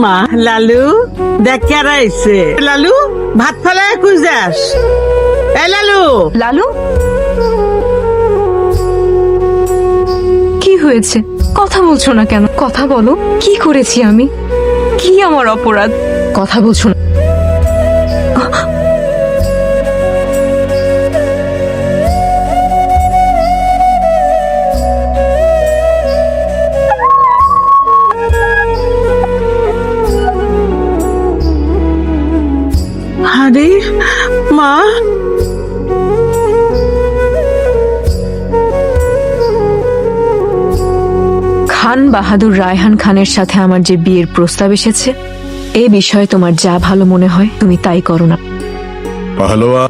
মা লালু দেখ কে আইছে। লালু ভাত ফেলায় কই যাস? এ লালু, লালু, কি হয়েছে? কথা বলছো না কেন? কথা বলো। কি করেছি আমি? কি আমার অপরাধ? কথা বলছো না। আরে মা, খান বাহাদুর রায়হান খানের সাথে আমার যে বিয়ের প্রস্তাব এসেছে, এ বিষয়ে তোমার যা ভালো মনে হয় তুমি তাই করো না। পাহলোয়া